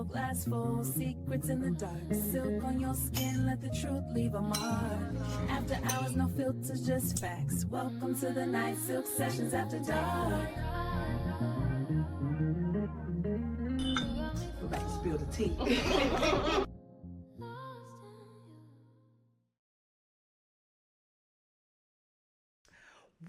hourglass full, secrets in the dark. Silk on your skin, let the truth leave a mark. After hours, no filters, just facts. Welcome to the night, Silk Sessions After Dark. We're about to spill the tea.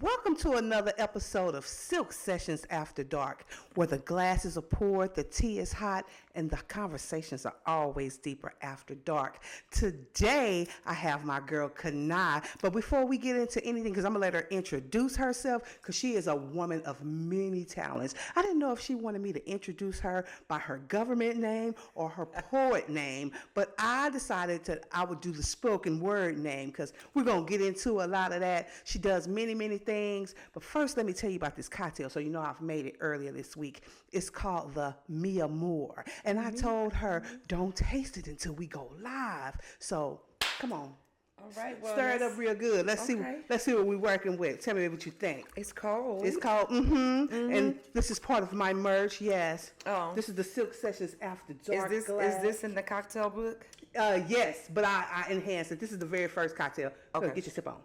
Welcome to another episode of Silk Sessions After Dark, where the glasses are poured, the tea is hot, and the conversations are always deeper after dark. Today, I have my girl Kanei, but before we get into anything, because I'm going to let her introduce herself, because she is a woman of many talents. I didn't know if she wanted me to introduce her by her government name or her poet name, but I decided that I would do the spoken word name, because we're going to get into a lot of that. She does many things, but first let me tell you about this cocktail so you know I've made it earlier this week. It's called the Mi Amor, and I told her don't taste it until we go live. So come on, all right, well, stir it up real good. Let's see what we're working with. Tell me what you think. It's cold. And this is part of my merch. Yes. Oh, this is the Silk Sessions After Dark. Is this in the cocktail book? Yes, but I enhanced it. This is the very first cocktail. Okay, so get your sip on.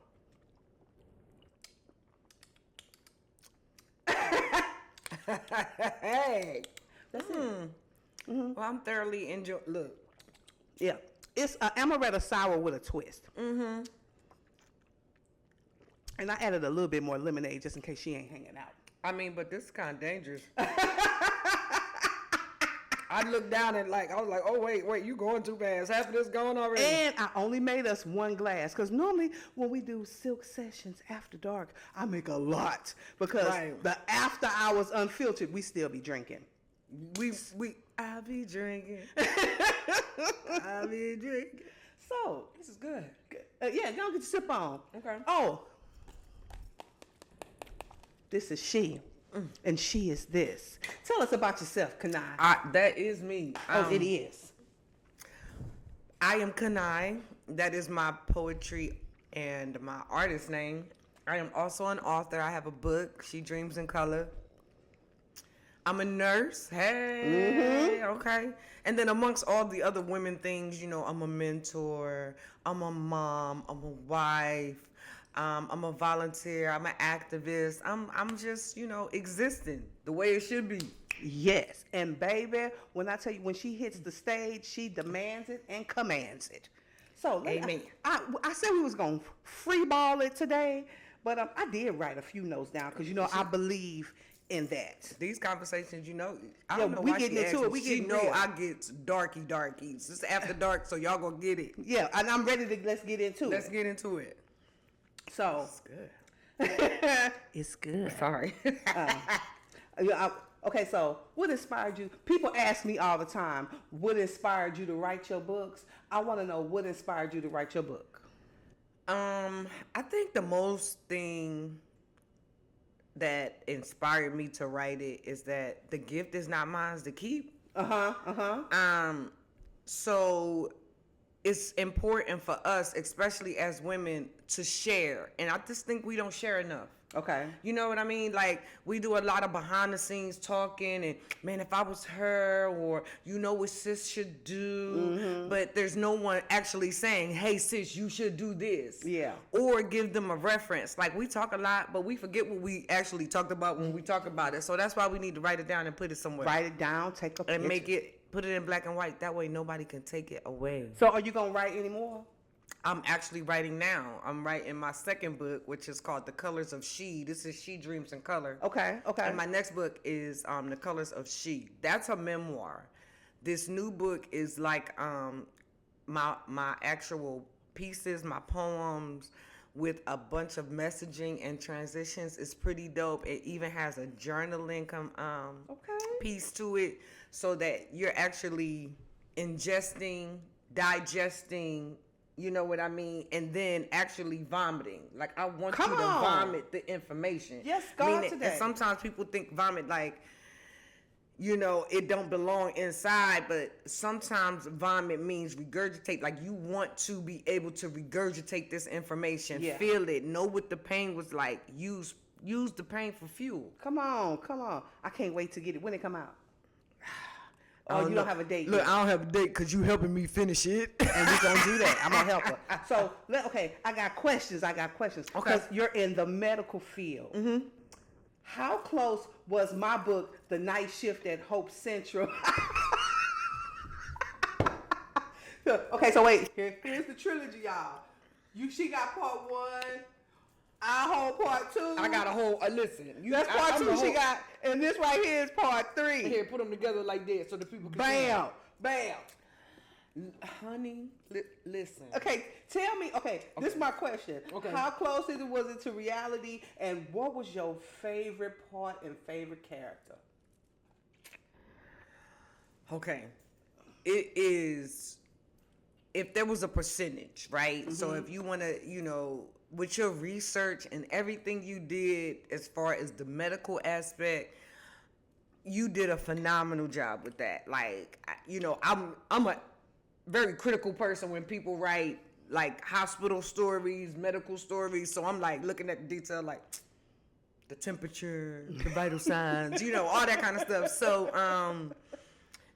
Hey, that's it. Well, I'm thoroughly enjoying. Look, yeah, it's amaretto sour with a twist. And I added a little bit more lemonade just in case she ain't hanging out. I mean, but this is kind of dangerous. I looked down and I was like, oh wait, you going too fast. Half of this gone already. And I only made us one glass because normally when we do Silk Sessions After Dark, I make a lot because the after hours unfiltered, we still be drinking. I'll be drinking. I'll be drinking. So this is good. Yeah, go get your sip on. Okay. Oh, this is she. And she is this. Tell us about yourself, Kanei. That is me. It is. I am Kanei. That is my poetry and my artist name. I am also an author. I have a book, She Dreams in Color. I'm a nurse. Hey, okay. And then amongst all the other women things, I'm a mentor. I'm a mom. I'm a wife. I'm a volunteer. I'm an activist. I'm just, existing the way it should be. Yes. And baby, when I tell you, when she hits the stage, she demands it and commands it. So amen. I said we was going to free ball it today, but I did write a few notes down because, I believe in that. These conversations, I don't know we why getting she into it. We she getting know real. I get darkies. It's after dark, so y'all gonna get it. Yeah, and I'm ready to let's get into it. Let's get into it. So it's good. It's good. Sorry. Okay, so what inspired you? People ask me all the time, what inspired you to write your books? I want to know what inspired you to write your book. I think the most thing that inspired me to write it is that the gift is not mine to keep. So it's important for us, especially as women, to share. And I just think we don't share enough. Okay. You know what I mean? Like, we do a lot of behind the scenes talking and, man, if I was her, or what sis should do. But there's no one actually saying, hey, sis, you should do this. Yeah. Or give them a reference. Like, we talk a lot, but we forget what we actually talked about when we talk about it. So that's why we need to write it down and put it somewhere. Write it down, take a picture. And put it in black and white. That way nobody can take it away. So are you going to write any more? I'm actually writing now. I'm writing my second book, which is called The Colors of She. This is She Dreams in Color. Okay. And my next book is The Colors of She. That's a memoir. This new book is like my actual pieces, my poems, with a bunch of messaging and transitions. It's pretty dope. It even has a journaling piece to it, so that you're actually ingesting, digesting, you know what I mean, and then actually vomiting. Like, I want you to vomit the information. Yes, God, today. And sometimes people think vomit like, it don't belong inside, but sometimes vomit means regurgitate. Like, you want to be able to regurgitate this information, feel it, know what the pain was like, use the pain for fuel. Come on. I can't wait to get it. When it come out? Oh, you don't have a date Look, yet. I don't have a date because you helping me finish it. And we're going to do that. I'm going to help her. So, okay, I got questions. Okay. Because you're in the medical field. Mm-hmm. How close was my book, The Night Shift at Hope Central? Okay, so wait. Here's the trilogy, y'all. She got part 1. I hold part 2. I got a whole, listen. That's part 2 she got. And this right here is part 3. Here, put them together like that so the people can Bam. Bam. Honey, listen. Okay, tell me, this is my question. Okay. How close was it to reality, and what was your favorite part and favorite character? Okay. It is, if there was a percentage, right? Mm-hmm. So if you want to, with your research and everything you did as far as the medical aspect, you did a phenomenal job with that. Like, I'm a very critical person when people write like hospital stories, medical stories. So I'm like looking at the detail, like the temperature, the vital signs, all that kind of stuff. So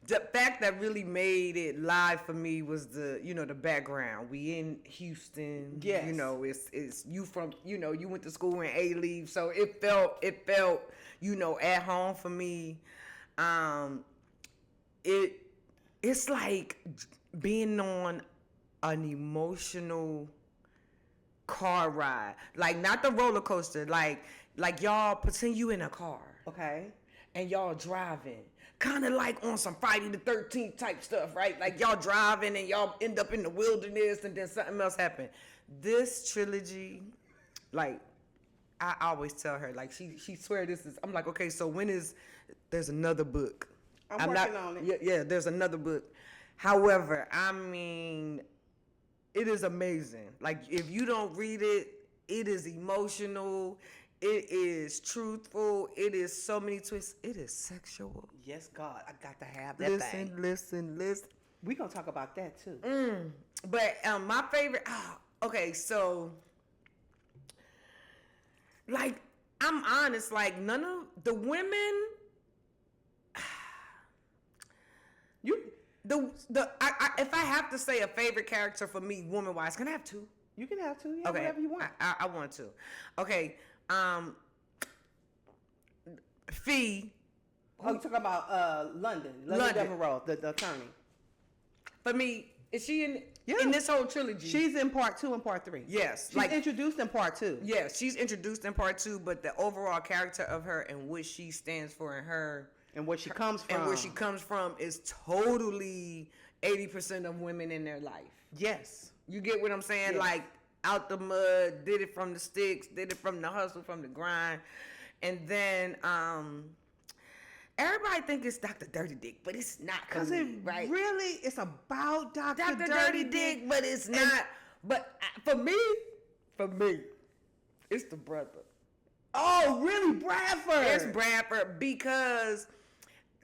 the fact that really made it live for me was the background. We in Houston. Yes. It's you from, you went to school in A-Leave. So it felt, at home for me. It's like being on an emotional car ride. Like, not the roller coaster. Like y'all pretend you in a car. Okay. And y'all driving. Kind of like on some Friday the 13th type stuff, right? Like y'all driving and y'all end up in the wilderness and then something else happened. This trilogy, like, I always tell her, like, she swear this is, I'm like, okay, so there's another book. I'm working on it. Yeah, there's another book. However, I mean, it is amazing. Like, if you don't read it, it is emotional. It is truthful. It is so many twists. It is sexual. Yes, God, I got to have that thing. Listen. We're going to talk about that, too. But my favorite, okay, so, like, I'm honest, like, none of the women, if I have to say a favorite character for me, woman-wise, can I have 2? You can have 2, yeah, okay. Whatever you want. I want to. Okay, Fee. Oh, you talking about London Devereaux, the attorney. For me, is she in this whole trilogy? She's in part 2 and part 3. Yes. She's introduced in part 2. Yes, she's introduced in part 2, but the overall character of her and what she stands for and her... And where she comes from. And where she comes from is totally 80% of women in their life. Yes. You get what I'm saying? Yes. Like, out the mud, did it from the sticks, did it from the hustle, from the grind. And then everybody think it's Dr. Dirty Dick, but it's not. Because it's about Dr. Dirty Dick, but it's not. But for me, it's the brother. Oh, really? Bradford? It's Bradford because,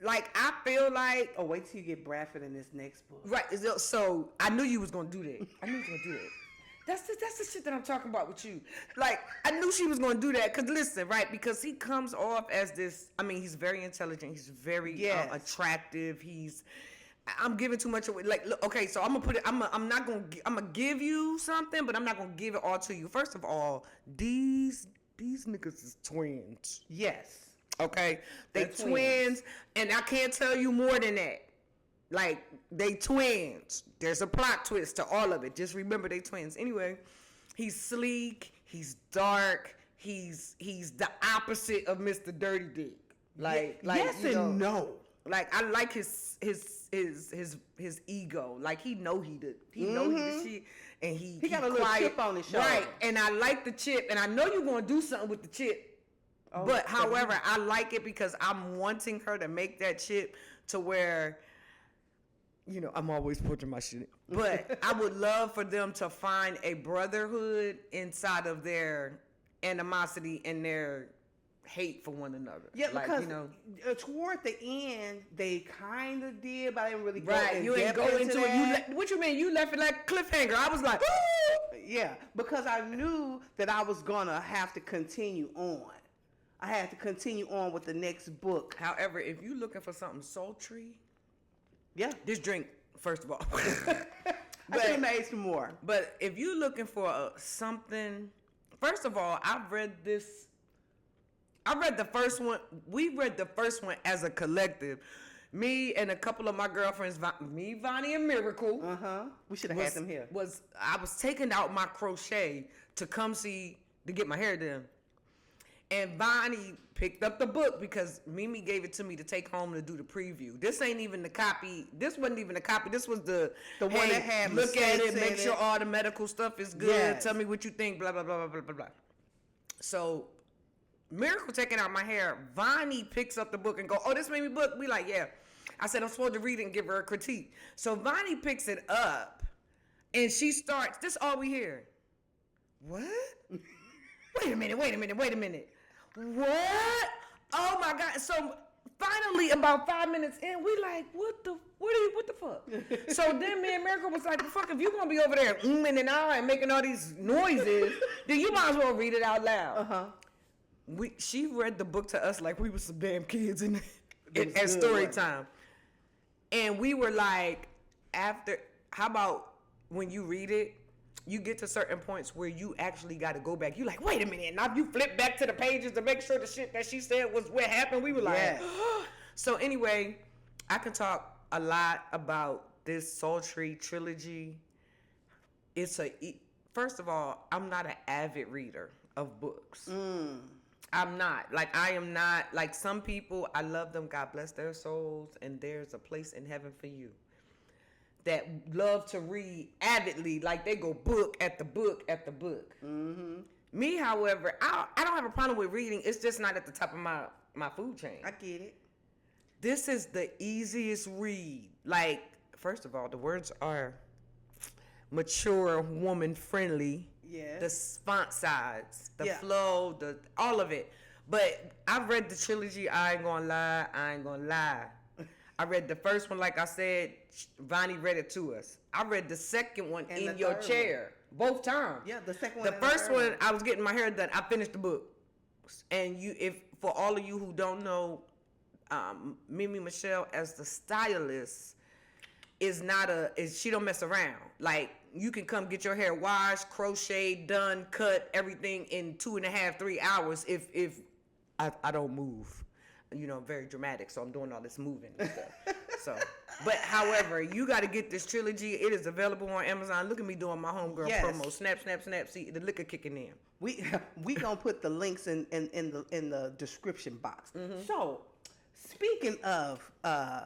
like, I feel like... Oh, wait till you get Bradford in this next book. Right. So, I knew you was going to do that. That's the shit that I'm talking about with you. Like, I knew she was going to do that. Because, listen, right? Because he comes off as this... I mean, he's very intelligent. He's very attractive. I'm giving too much away. Like, look, okay, so I'm going to put it... I'm going to give you something, but I'm not going to give it all to you. First of all, these niggas is twins. Yes. Okay? They twins. And I can't tell you more than that. Like, they twins. There's a plot twist to all of it. Just remember they twins. Anyway, he's sleek. He's dark. He's the opposite of Mr. Dirty Dick. Like yes and no. Like, I like his ego. Like, he know he the shit. And he got a little chip on his shoulder. Right. And I like the chip. And I know you're going to do something with the chip. Oh, but, however, I like it because I'm wanting her to make that chip to where... I'm always putting my shit in. But I would love for them to find a brotherhood inside of their animosity and their hate for one another. Yeah, because toward the end, they kind of did, but I didn't really go you ain't go into it. What you mean? You left it like cliffhanger. I was like, ooh! Yeah, because I knew that I was going to have to continue on. I had to continue on with the next book. However, if you're looking for something sultry... Yeah. This drink, first of all. I should have made some more. But if you're looking for something, first of all, I read the first one. We read the first one as a collective. Me and a couple of my girlfriends, Vonnie and Miracle. We should have had them here. I was taking out my crochet to get my hair done. And Vonnie picked up the book because Mimi gave it to me to take home to do the preview. This ain't even the copy. This wasn't even the copy. This was the one that had look at it, make in sure it. all the medical stuff is good. Yes. Tell me what you think, blah, blah, blah, blah, blah, blah, blah. So Miracle taking out my hair, Vonnie picks up the book and go, oh, this made me book. We like, yeah. I said, I'm supposed to read it and give her a critique. So Vonnie picks it up and she starts, this all we hear. What? Wait a minute. What? Oh my God. So finally, about 5 minutes in, we like, what the fuck? So then me and Miracle was like, fuck, if you gonna be over there and and making all these noises, then you might as well read it out loud. She read the book to us like we was some damn kids at story time. And we were like, how about when you read it, you get to certain points where you actually got to go back. You like, wait a minute. Now you flip back to the pages to make sure the shit that she said was what happened. We were like, Yes. So anyway, I can talk a lot about this sultry trilogy. First of all, I'm not an avid reader of books. I'm not. Like, I am not. Like, some people, I love them. God bless their souls. And there's a place in heaven for you. That love to read avidly, like they go book at the book at the book. Me, however, I don't have a problem with reading. It's just not at the top of my food chain. I get it. This is the easiest read. Like, first of all, the words are mature, woman friendly. Yes. The font size, the Yeah. flow, all of it. But I've read the trilogy. I ain't gonna lie. I read the first one, like I said, Vonnie read it to us. I read the second one And in the your third chair, both times. Yeah, the second one. The and first third one, I was getting my hair done. I finished the book. And for all of you who don't know, Mimi Michelle as the stylist she don't mess around. Like, you can come get your hair washed, crocheted, done, cut, everything in 2.5, 3 hours if I don't move. You know, I'm very dramatic, so I'm doing all this moving and stuff. But however, you got to get this trilogy. It is available on Amazon. Look at me doing my homegirl promo. Snap. See the liquor kicking in. We gonna put the links in the description box. So, speaking of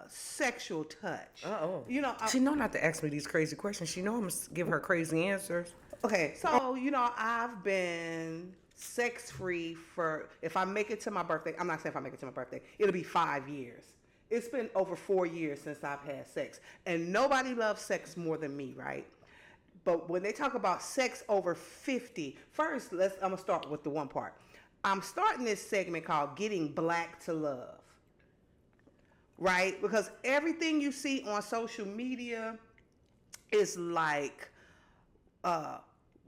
sexual touch, you know, She know not to ask me these crazy questions. She know I'm gonna give her crazy answers. okay, so you know, I've been sex-free for, if I make it to my birthday, I'm not saying if I make it to my birthday, it'll be 5 years. It's been over 4 years since I've had sex. And nobody loves sex more than me, right? But when they talk about sex over 50, first, I'm going to start with the one part. I'm starting this segment called Getting Black to Love, right? Because everything you see on social media is like,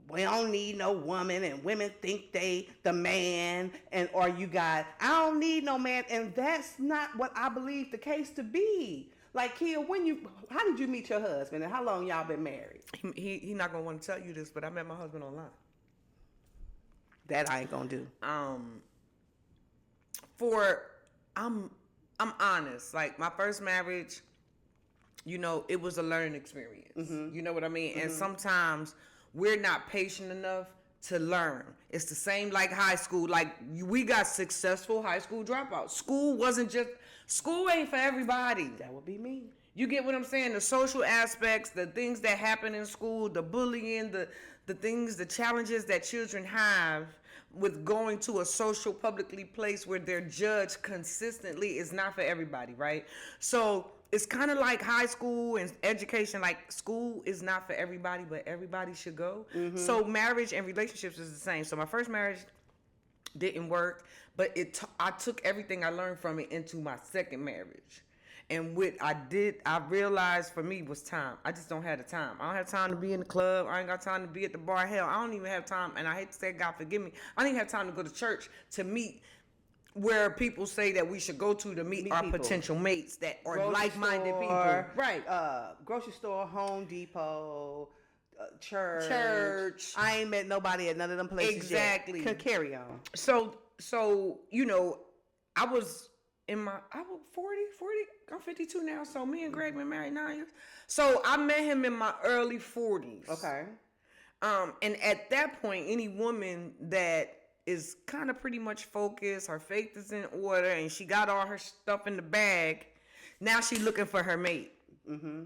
we don't need no woman, and women think they the man, or you got, I don't need no man, and that's not what I believe the case to be. Like, Kia, how did you meet your husband, and how long y'all been married? He not gonna want to tell you this, but I met my husband online. That I ain't gonna do. I'm honest. Like, my first marriage, you know, it was a learning experience. You know what I mean? And sometimes we're not patient enough to learn. It's the same like high school. Like, we got successful high school dropouts. School ain't for everybody. That would be me. You get what I'm saying? The social aspects, the things that happen in school, the bullying, the things, the challenges that children have with going to a social publicly place where they're judged consistently is not for everybody, right? So it's kind of like high school and education. Like, school is not for everybody, but everybody should go. So marriage and relationships is the same. So my first marriage didn't work, but I took everything I learned from it into my second marriage. And what I realized for me was time. I just don't have the time. I don't have time to be in the club. I ain't got time to be at the bar. Hell, I don't even have time. And I hate to say, God forgive me, I don't even have time to go to church to meet where people say that we should go to meet our people. potential mates that are Grocery like-minded people. store, Right. Grocery store, Home Depot, church. Church. I ain't met nobody at none of them places Exactly. yet. Carry on. So you know, I was 40, I'm 52 now, so me and Greg been married 9 years. So I met him in my early 40s. Okay. And at that point, any woman that is kind of pretty much focused, her faith is in order, and she got all her stuff in the bag, now she's looking for her mate. Mm-hmm.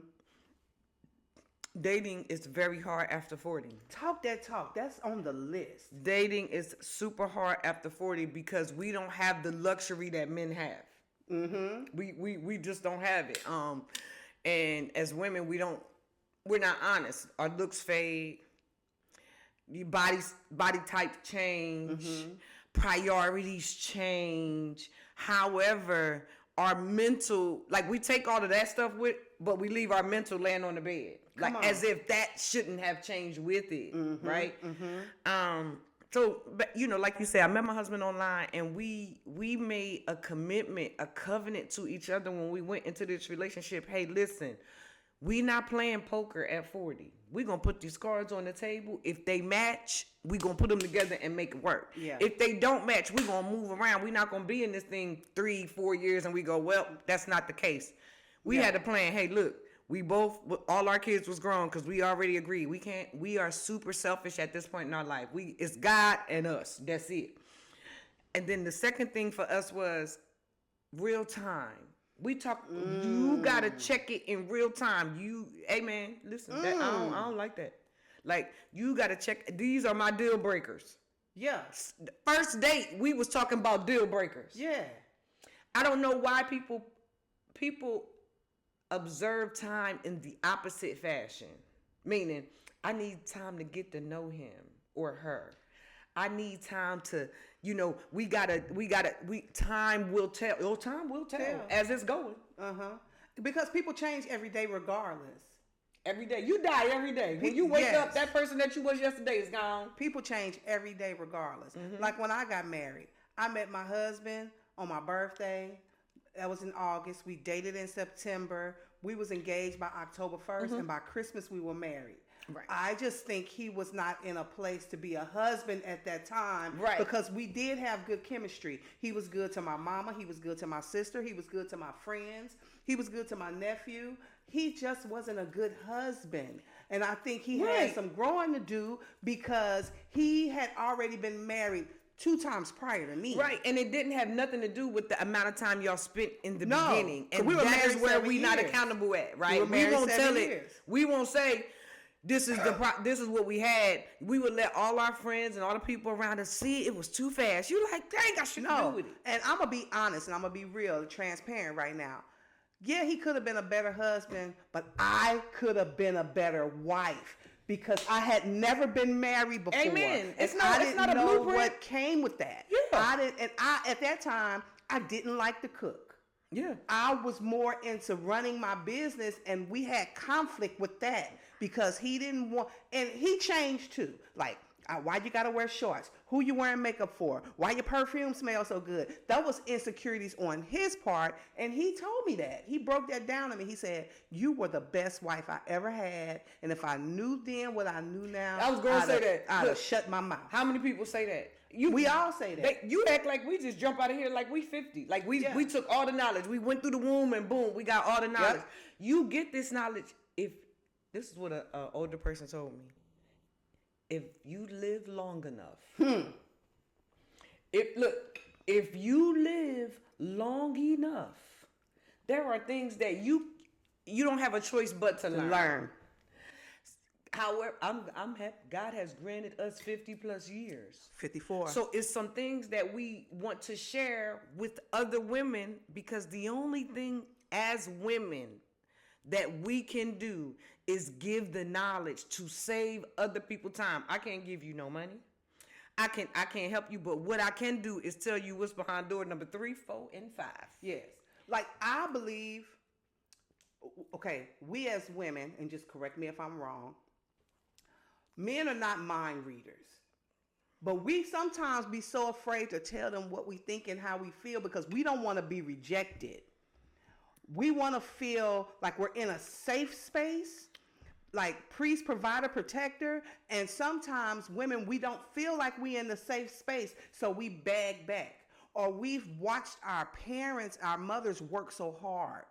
Dating is very hard after 40. Talk that talk. That's on the list. Dating is super hard after 40 because we don't have the luxury that men have. Mm-hmm. We just don't have it. And as women, we're not honest. Our looks fade. Your body type change. Mm-hmm. Priorities change. However, our mental, like we take all of that stuff but we leave our mental laying on the bed. Like as if that shouldn't have changed with it, mm-hmm, right? Mm-hmm. So, but you know, like you said, I met my husband online, and we made a commitment, a covenant to each other when we went into this relationship. Hey, listen, we not playing poker at 40. We gonna put these cards on the table. If they match, we gonna put them together and make it work. Yeah. If they don't match, we gonna move around. We not gonna be in this thing 3-4 years and we go, well, that's not the case. We had a plan. Hey, look. We both, all our kids was grown because we already agreed. We are super selfish at this point in our life. It's God and us. That's it. And then the second thing for us was real time. We talk, you got to check it in real time. Hey man, listen, I don't like that. Like, you got to check, these are my deal breakers. Yeah. First date, we was talking about deal breakers. Yeah. I don't know why people observe time in the opposite fashion. Meaning, I need time to get to know him or her. I need time to, time will tell. Oh, time will tell as it's going. Because people change every day regardless. Every day. You die every day. When you wake up, that person that you was yesterday is gone. People change every day regardless. Mm-hmm. Like when I got married, I met my husband on my birthday. That was in August. We dated in September. We was engaged by October 1st, and by Christmas we were married. Right. I just think he was not in a place to be a husband at that time, right? Because we did have good chemistry. He was good to my mama. He was good to my sister. He was good to my friends. He was good to my nephew. He just wasn't a good husband. And I think he had some growing to do because he had already been married 2 times prior to me. Right, and it didn't have nothing to do with the amount of time y'all spent in the beginning. And we were that is where we not accountable at, right? We won't tell it. We won't say this is what we had. We would let all our friends and all the people around us see it was too fast. You like, dang, I should do with it. And I'm gonna be honest and I'm gonna be real, transparent right now. Yeah, he could have been a better husband, but I could have been a better wife. Because I had never been married before. Amen. I didn't know blueprint. what came with that. Yeah. At that time, I didn't like to cook. Yeah. I was more into running my business, and we had conflict with that because he didn't want, and he changed too. Like, why you gotta wear shorts? Who you wearing makeup for? Why your perfume smells so good? That was insecurities on his part, and he told me that. He broke that down to me. He said, you were the best wife I ever had, and if I knew then what I knew now, I was going to say that. I'd have shut my mouth. How many people say that? We all say that. You act like we just jump out of here like we 50. Like we took all the knowledge. We went through the womb and boom, we got all the knowledge. Yep. You get this knowledge if, this is what an older person told me. If you live long enough, if you live long enough, there are things that you don't have a choice but to learn. However, I'm happy God has granted us 50 plus years. 54. So it's some things that we want to share with other women because the only thing as women that we can do is give the knowledge to save other people time. I can't give you no money. I can't help you, but what I can do is tell you what's behind door number 3, 4, and 5. Yes. Like I believe, okay, we as women, and just correct me if I'm wrong, men are not mind readers. But we sometimes be so afraid to tell them what we think and how we feel because we don't want to be rejected. We want to feel like we're in a safe space, like priest, provider, protector. And sometimes women, we don't feel like we in the safe space, so we bag back. Or we've watched our parents, our mothers work so hard,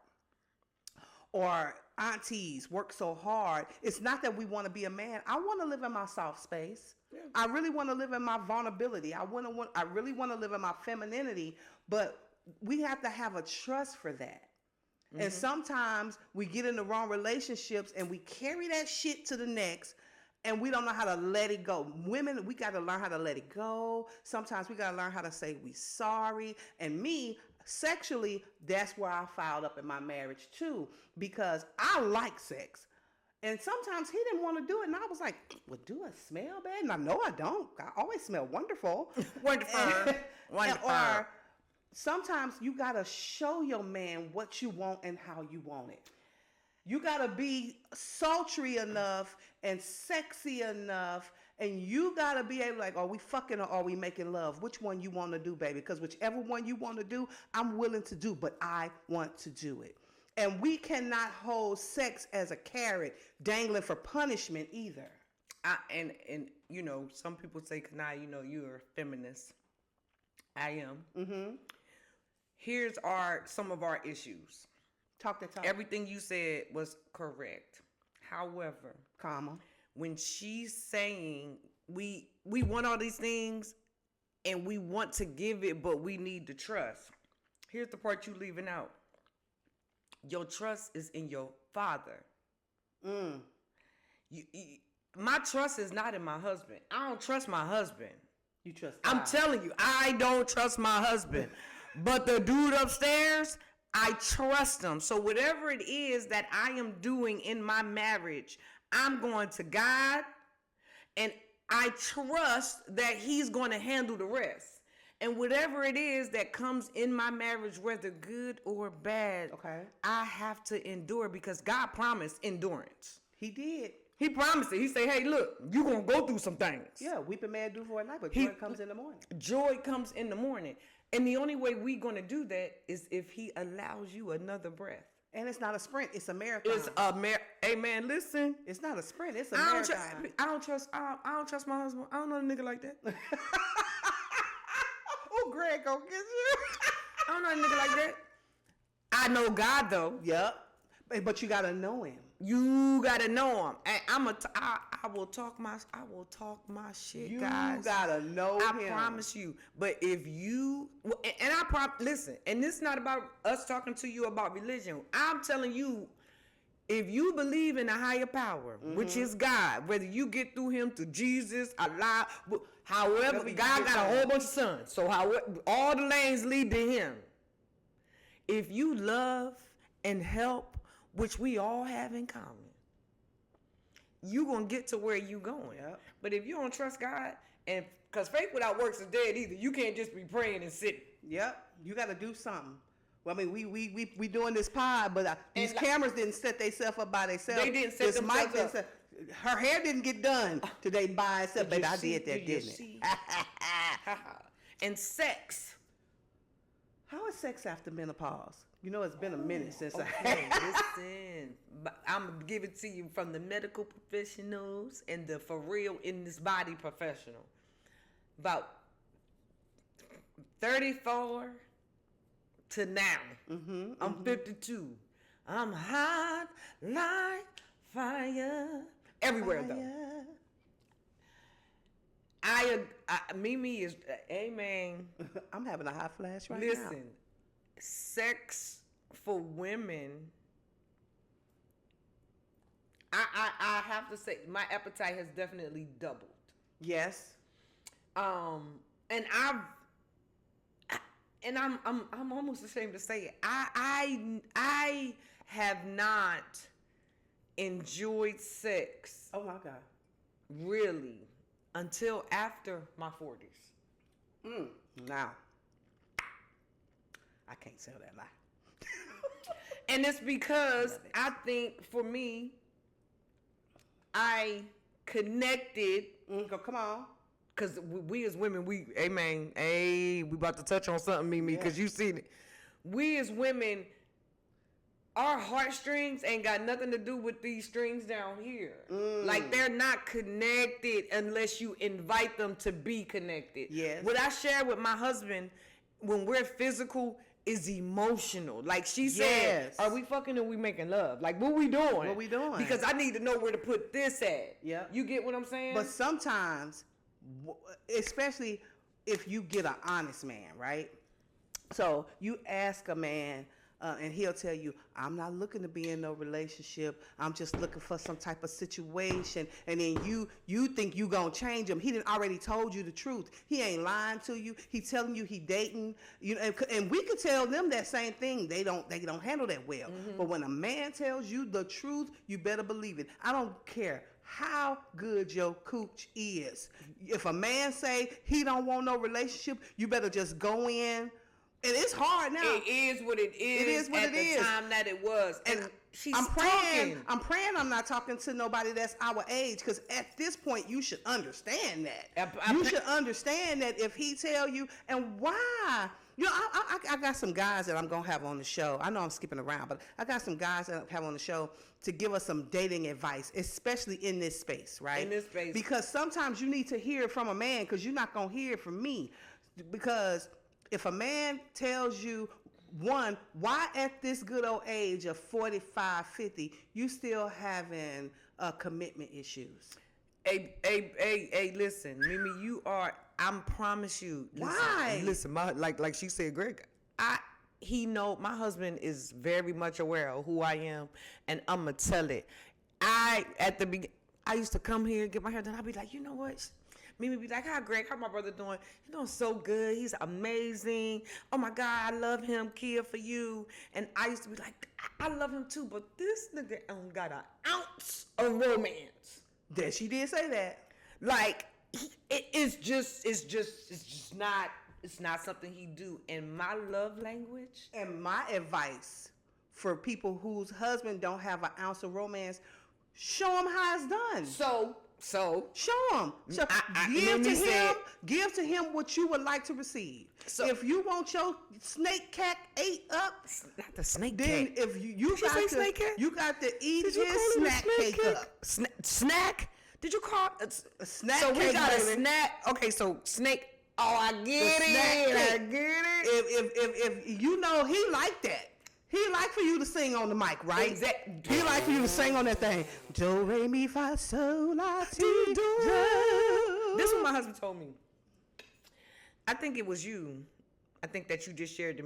or aunties work so hard. It's not that we want to be a man. I want to live in my soft space. Yeah. I really want to live in my vulnerability. I really want to live in my femininity, but we have to have a trust for that. Mm-hmm. And sometimes we get in the wrong relationships and we carry that shit to the next and we don't know how to let it go. Women, we got to learn how to let it go. Sometimes we got to learn how to say we sorry. And me, sexually, that's where I filed up in my marriage too, because I like sex. And sometimes he didn't want to do it. And I was like, well, do I smell bad? And I know I don't. I always smell wonderful. Wonderful. Wonderful. Or sometimes you got to show your man what you want and how you want it. You got to be sultry enough and sexy enough. And you got to be able, like, are we fucking or are we making love? Which one you want to do, baby? Because whichever one you want to do, I'm willing to do, but I want to do it. And we cannot hold sex as a carrot dangling for punishment either. And you know, some people say, Kanei, you know, you're a feminist. I am. Mm-hmm. Here's some of our issues. Talk. Everything you said was correct. However, when she's saying we want all these things and we want to give it, but we need to trust. Here's the part you leaving out. Your trust is in your father. My trust is not in my husband. I don't trust my husband. You trust God. I'm telling you, I don't trust my husband. But the dude upstairs, I trust him. So whatever it is that I am doing in my marriage, I'm going to God, and I trust that he's going to handle the rest. And whatever it is that comes in my marriage, whether good or bad, I have to endure because God promised endurance. He did. He promised it. He said, hey, look, you're going to go through some things. Yeah, weeping may endure for a night, but joy comes in the morning. Joy comes in the morning. And the only way we're going to do that is if he allows you another breath. And it's not a sprint, it's a marathon. It's a Amen. Listen. It's not a sprint, it's a marathon. I don't trust my husband. I don't know a nigga like that. Oh, Greg gonna get you. I don't know a nigga like that. I know God though. Yep. But you gotta know him. You gotta know him. And I will talk my shit, guys. You gotta know him. I promise you. But if you listen, and this is not about us talking to you about religion. I'm telling you, if you believe in a higher power, which is God, whether you get through him through Jesus, Allah, however, God got a whole bunch of sons. So all the lanes lead to him. If you love and help, which we all have in common, you gonna get to where you going. Yep. But if you don't trust God, and because faith without works is dead either, you can't just be praying and sitting. Yep, you got to do something. Well, I mean, we doing this pod, but these cameras didn't set themselves up by themselves. They didn't set themselves up. Her hair didn't get done today by itself, baby. I did that, didn't it? And sex. How is sex after menopause? You know, it's been a minute since listen, I'm going to give it to you from the medical professionals and the for real in this body professional. About 34 to now. I'm 52. I'm hot like fire. Everywhere though. Mimi is, amen. I'm having a hot flash right now. Listen. Sex for women, I have to say my appetite has definitely doubled. Yes. And I'm almost ashamed to say it. I have not enjoyed sex. Oh my God. Really, until after my 40s. Now. I can't sell that lie. And it's because I think for me, I connected. Come on. because we as women, hey man, we about to touch on something, Mimi, because you seen it. We as women, our heartstrings ain't got nothing to do with these strings down here. Like, they're not connected unless you invite them to be connected. Yes. What I share with my husband when we're physical is emotional. Like she said, are we fucking or we making love? Like, what we doing? What we doing? Because I need to know where to put this at. Yeah. You get what I'm saying? But sometimes, especially if you get an honest man, right? So you ask a man, and he'll tell you, I'm not looking to be in no relationship. I'm just looking for some type of situation. And then you think you gonna change him. He done already told you the truth. He ain't lying to you. He telling you he dating. You know, and we could tell them that same thing. They don't handle that well. But when a man tells you the truth, you better believe it. I don't care how good your cooch is. If a man say he don't want no relationship, you better just go in. And it's hard now. It is what it is. It is what at it is. the time that it was. And she's I'm praying. talking. I'm praying I'm not talking to nobody that's our age, because at this point you should understand that. You should understand that if he tell you, and why. You know, I got some guys that I'm gonna have on the show. I know I'm skipping around, but I got some guys that I have on the show to give us some dating advice, especially in this space, right? In this space. Because sometimes you need to hear it from a man, because you're not gonna hear it from me. Because if a man tells you, one, why at this good old age of 45, 50, you still having commitment issues? Hey, listen, Mimi, I promise you. Listen, Why? Listen, like she said, Greg, my husband is very much aware of who I am, and I'm going to tell it. I used to come here, get my hair done. I'd be like, you know what? Mimi be like, hi, Greg, how my brother doing? He's doing so good. He's amazing. Oh, my God, I love him. Kia for you. And I used to be like, I love him, too. But this nigga ain't got an ounce of romance. That she did say that. Like, it's just not, it's not something he do. And my love language. And my advice for people whose husband don't have an ounce of romance, show them how it's done. So show him. So give to him what you would like to receive. So if you want your snake cat ate up, not the snake then cat. if you got to eat his snack cake up. Snack? Did you call it a snack? So cake, we got baby. a snack. Okay, so snake. Oh, I get it. I get it. If you know he like that. He like for you to sing on the mic, right? Exactly. He like for you to sing on that thing. Do, re, mi, fa, sol, la, ti, do. This is what my husband told me. I think it was you. I think that you just shared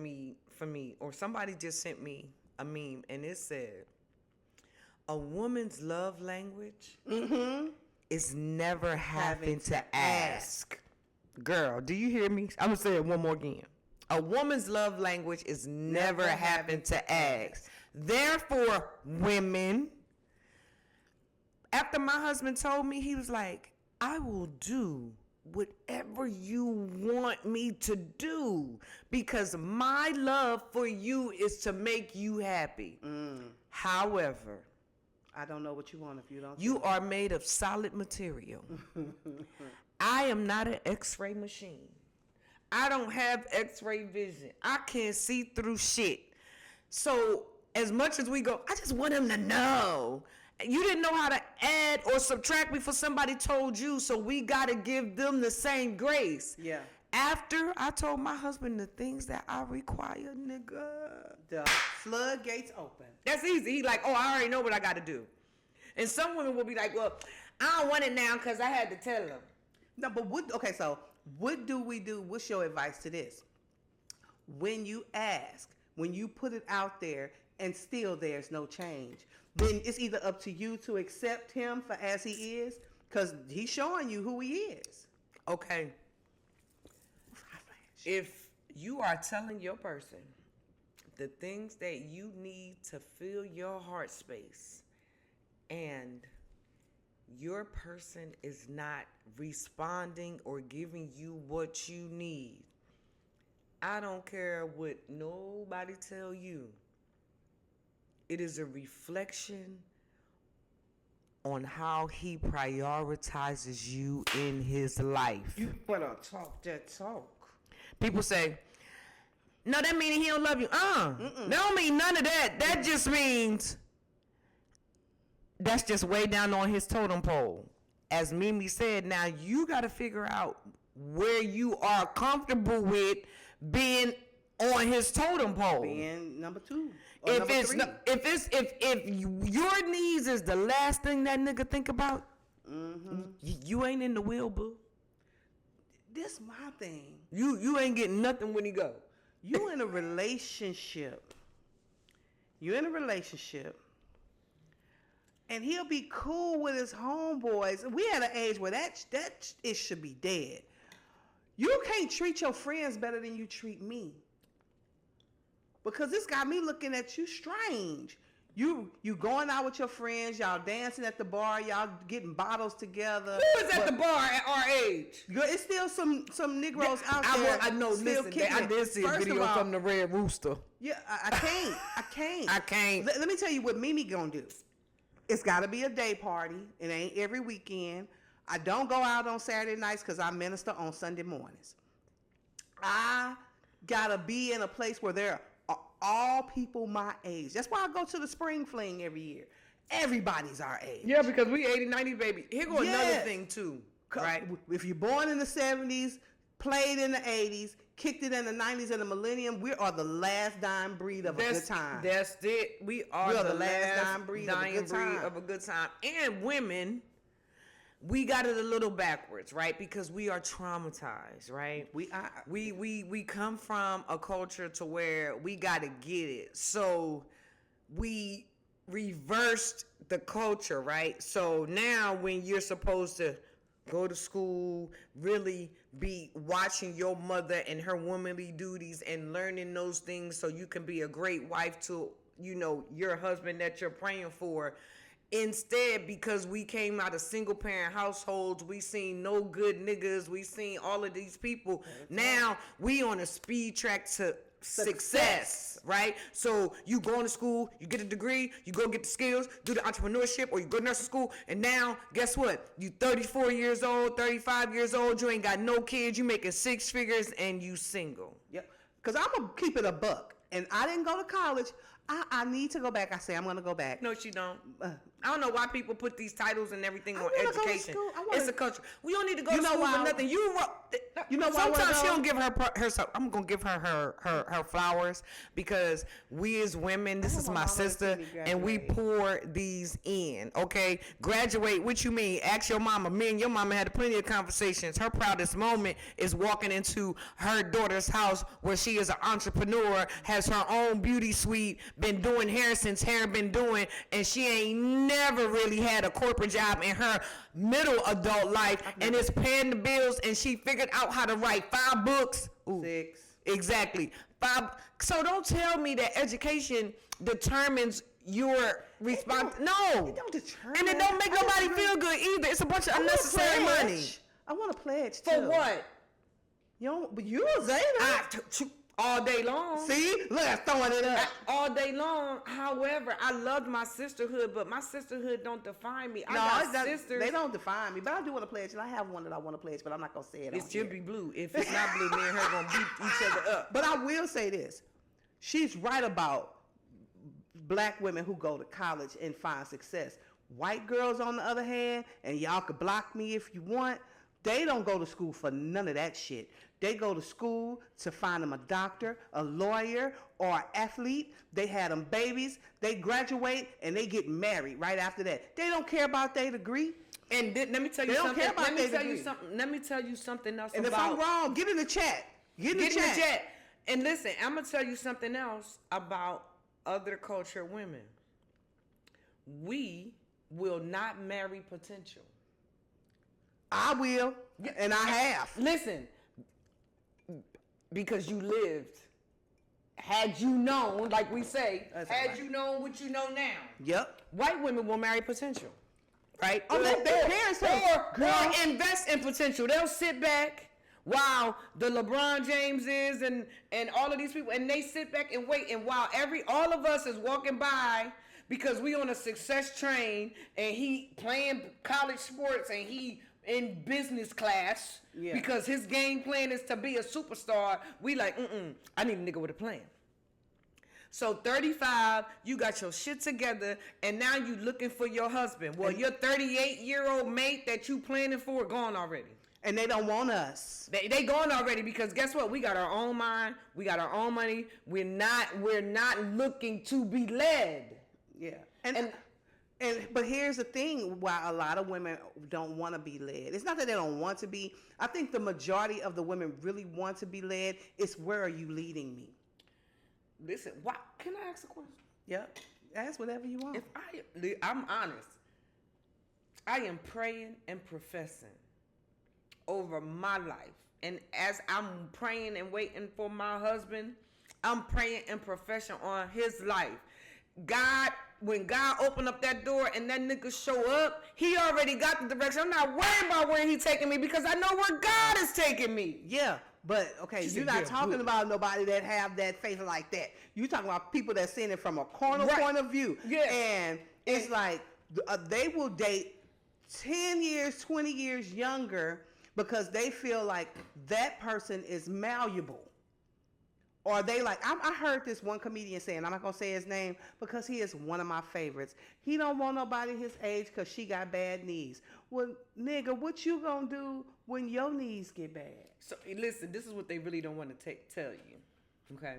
for me, or somebody just sent me a meme, and it said, a woman's love language is never having to ask. Girl, do you hear me? I'm going to say it one more again. A woman's love language is never having to ask. Therefore, women, after my husband told me, he was like, I will do whatever you want me to do, because my love for you is to make you happy. However, I don't know what you want if you don't. You are made of solid material. I am not an X-ray machine. I don't have X-ray vision. I can't see through shit. So as much as we go, I just want him to know. You didn't know how to add or subtract before somebody told you, so we got to give them the same grace. Yeah. After I told my husband the things that I require, nigga. The floodgates open. That's easy. He like, oh, I already know what I got to do. And some women will be like, well, I don't want it now because I had to tell him. No, but what do we do? What's your advice to this? When you ask, when you put it out there and still there's no change, then it's either up to you to accept him for as he is, because he's showing you who he is. Okay. If you are telling your person the things that you need to fill your heart space, and your person is not responding or giving you what you need, I don't care what nobody tell you. It is a reflection on how he prioritizes you in his life. You better talk that talk. People say, no, that means he don't love you. That don't mean none of that. That just means that's just way down on his totem pole. As Mimi said, now you got to figure out where you are comfortable with being on his totem pole. Being number 2. Or If number it's 3. no, if your needs is the last thing that nigga think about, you ain't in the wheel, boo. This my thing. You ain't getting nothing when he go. You in a relationship. You're in a relationship. And he'll be cool with his homeboys. We at an age where that it should be dead. You can't treat your friends better than you treat me. Because this got me looking at you strange. You going out with your friends, y'all dancing at the bar, y'all getting bottles together. Who is at the bar at our age? Girl, it's still some Negroes out there. I know. Still Listen, kicking I it. did see a First video of all, from the Red Rooster. Yeah, I can't. I can't. I can't. Let me tell you what Mimi gonna do. It's got to be a day party. It ain't every weekend. I don't go out on Saturday nights because I minister on Sunday mornings. I gotta be in a place where there are all people my age. That's why I go to the spring fling every year. Everybody's our age. Yeah, because we 80, 90, baby. Here go another Yes. thing, too. Right? If you're born in the 70s, played in the 80s, kicked it in the 90s and the millennium, we are the last dying breed of a good time. That's it. We are the last dying breed of a good time. And women, we got it a little backwards, right? Because we are traumatized, right? We come from a culture to where we got to get it. So we reversed the culture, right? So now when you're supposed to go to school, really be watching your mother and her womanly duties and learning those things so you can be a great wife to, your husband that you're praying for. Instead, because we came out of single parent households, we seen no good niggas, we seen all of these people. Now we on a speed track to success, right? So you go to school, you get a degree, you go get the skills, do the entrepreneurship, or you go to nursing school, and now guess what? You 34 years old, 35 years old, you ain't got no kids, you making 6 figures, and you single. Yep. Because I'm going to keep it a buck. And I didn't go to college. I need to go back. I say I'm going to go back. No, she don't. I don't know why people put these titles and everything on wanna go to education. school. It's a culture. We don't need to go to school for nothing. You know why? Sometimes she don't give herself. I'm gonna give her flowers because we as women, this is my sister, and we pour these in. Okay, graduate. What you mean? Ask your mama. Me and your mama had plenty of conversations. Her proudest moment is walking into her daughter's house where she is an entrepreneur, has her own beauty suite, been doing hair since hair been doing, and she ain't never really had a corporate job in her middle adult life, and is paying the bills, and she figured out how to write 5 books. Ooh, 6. Exactly. 5. So don't tell me that education determines your response. No. It don't determine. And it don't make nobody feel good either. It's a bunch of unnecessary money. I want to pledge For too. what? But you a Zayna. All day long. See? Look, I'm throwing it up. All day long. However, I loved my sisterhood, but my sisterhood don't define me. I got sisters. They don't define me, but I do want to pledge, and I have one that I want to pledge, but I'm not going to say it. It should be blue. If it's not blue, me and her going to beat each other up. But I will say this. She's right about black women who go to college and find success. White girls, on the other hand, and y'all could block me if you want, they don't go to school for none of that shit. They go to school to find them a doctor, a lawyer, or an athlete. They had them babies. They graduate and they get married right after that. They don't care about their degree. And let me tell you something. Let me tell you something else. And if I'm wrong, get in the chat. Get in the chat. And listen, I'm gonna tell you something else about other culture women. We will not marry potential. I will, and I have. Listen. Because you lived. Had you known, like we say, you known what you know now. Yep. White women will marry potential. Right? Their parents or invest in potential. They'll sit back while the LeBron Jameses and all of these people, and they sit back and wait. And while all of us is walking by because we on a success train and he playing college sports and he in business class because his game plan is to be a superstar. We like, I need a nigga with a plan. So 35, you got your shit together, and now you looking for your husband. Well, your 38-year-old mate that you planning for gone already. And they don't want us. They gone already because guess what? We got our own mind. We got our own money. We're not looking to be led. Yeah. But here's the thing why a lot of women don't want to be led. It's not that they don't want to be. I think the majority of the women really want to be led. It's where are you leading me? Listen, why? Can I ask a question? Yep. Ask whatever you want. I'm honest. I am praying and professing over my life. And as I'm praying and waiting for my husband, I'm praying and professing on his life. When God opened up that door and that nigga show up, he already got the direction. I'm not worried about where he taking me because I know where God is taking me. Yeah, but okay, you're not talking about nobody that have that faith like that. You talking about people that seeing it from a corner point of view. Yeah. And it's like they will date 10 years, 20 years younger because they feel like that person is malleable. Or they like, I heard this one comedian saying, I'm not going to say his name because he is one of my favorites. He don't want nobody his age because she got bad knees. Well, nigga, what you going to do when your knees get bad? So, listen, this is what they really don't want to tell you, okay?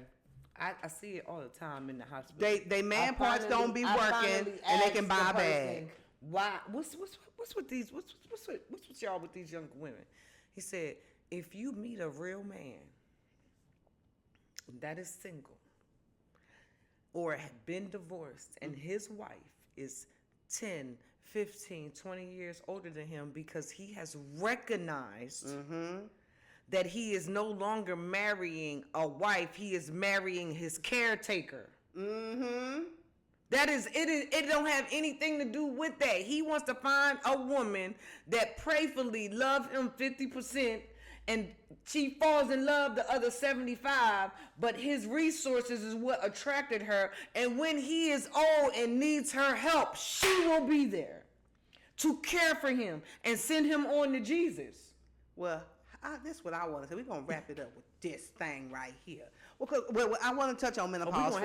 I see it all the time in the hospital. They man parts don't be working and they can buy a bag. Why? What's with y'all with these young women? He said, if you meet a real man that is single or had been divorced and his wife is 10, 15, 20 years older than him because he has recognized that he is no longer marrying a wife, he is marrying his caretaker. That is it. It don't have anything to do with that. He wants to find a woman that prayerfully love him 50%. And she falls in love the other 75, but his resources is what attracted her. And when he is old and needs her help, she will be there to care for him and send him on to Jesus. Well, this is what I want to say. We're going to wrap it up with this thing right here. Well, I want to touch on menopause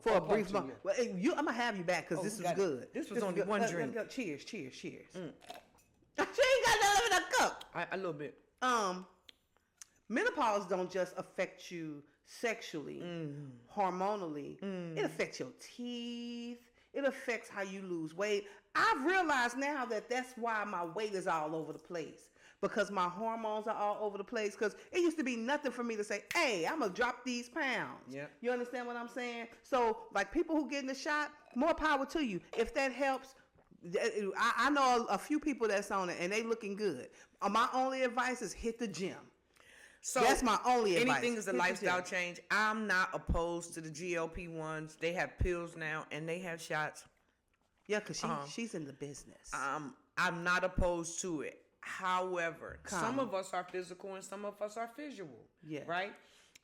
for a brief moment. Well, I'm going to have you back because this was good. This was only one drink. Cheers. She ain't got nothing in a cup. A little bit. Menopause don't just affect you sexually, hormonally. It affects your teeth. It affects how you lose weight. I've realized now that that's why my weight is all over the place because my hormones are all over the place because it used to be nothing for me to say, hey, I'm going to drop these pounds. Yep. You understand what I'm saying? So like people who get in the shot, more power to you. If that helps, I know a few people that's on it and they looking good. My only advice is hit the gym. So that's my only advice. Anything is a lifestyle change. I'm not opposed to the GLP-1s. They have pills now and they have shots. Yeah, because she's in the business. I'm not opposed to it. However, some of us are physical and some of us are visual. Yeah. Right?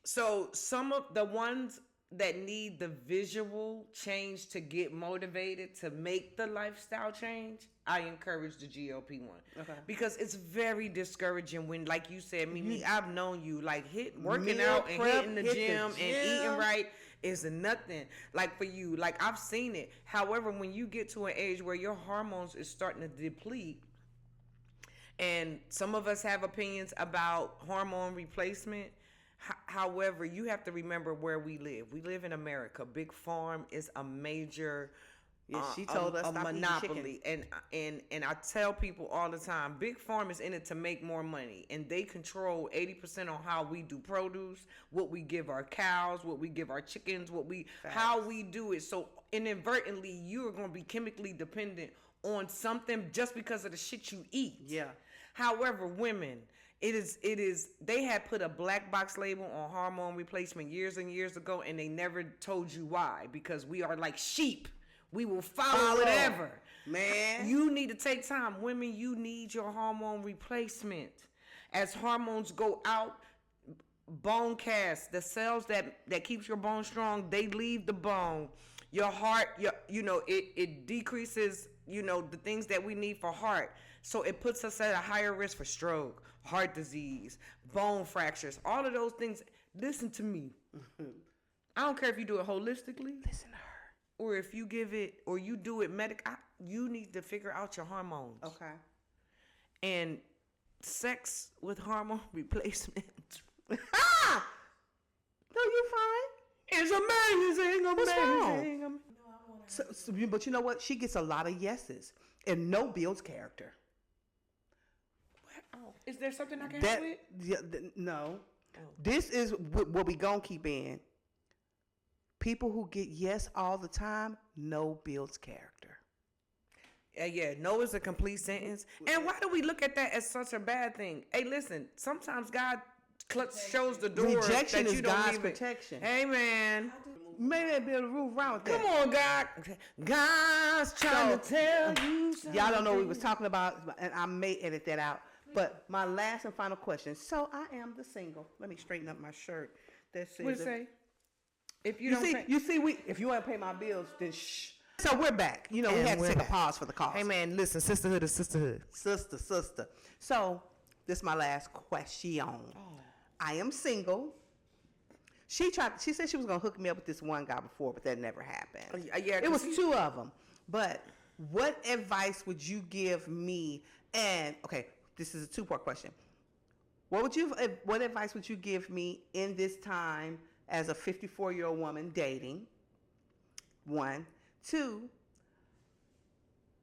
So some of the ones that need the visual change to get motivated to make the lifestyle change, I encourage the GLP-1. Okay. Because it's very discouraging when, like you said, Mimi, I've known you, like working out and hitting the gym and eating right is nothing. Like for you, like I've seen it. However, when you get to an age where your hormones is starting to deplete, and some of us have opinions about hormone replacement. However, you have to remember where we live. We live in America. Big Farm is a major she told us a monopoly. And I tell people all the time, Big Farm is in it to make more money. And they control 80% on how we do produce, what we give our cows, what we give our chickens, how we do it. So inadvertently, you are going to be chemically dependent on something just because of the shit you eat. Yeah. However, women, it is they had put a black box label on hormone replacement years and years ago, and they never told you why, because we are like sheep. We will follow whatever. Man. You need to take time. Women, you need your hormone replacement. As hormones go out, bone cast, the cells that keeps your bone strong, they leave the bone. Your heart, it decreases, the things that we need for heart. So it puts us at a higher risk for stroke, heart disease, bone fractures, all of those things. Listen to me. I don't care if you do it holistically. Listen to her. Or if you give it, or you do it you need to figure out your hormones. Okay. And sex with hormone replacement. No, you're fine. It's amazing. What's wrong? But you know what? She gets a lot of yeses and no builds character. Is there something I can help with? No. Oh. This is what we gonna keep in. People who get yes all the time, no builds character. Yeah, no is a complete sentence. And why do we look at that as such a bad thing? Hey, listen, sometimes God shows the door. Rejection that you is don't God's even, protection. Hey, man. Maybe build a roof around that. Come on, God. God's trying to tell you something. Y'all don't know what we was talking about, and I may edit that out. But my last and final question. So I am the single. Let me straighten up my shirt. That says. What it say? If you if you want to pay my bills, then shh. So we're back. We had to take a pause for the call. Hey man, listen, sisterhood is sisterhood. Sister. So this is my last question. Oh. I am single. She said she was gonna hook me up with this one guy before, but that never happened. Yeah, it was two of them. But what advice would you give me? And okay, this is a two-part question. What advice would you give me in this time as a 54-year-old woman dating? 1, 2.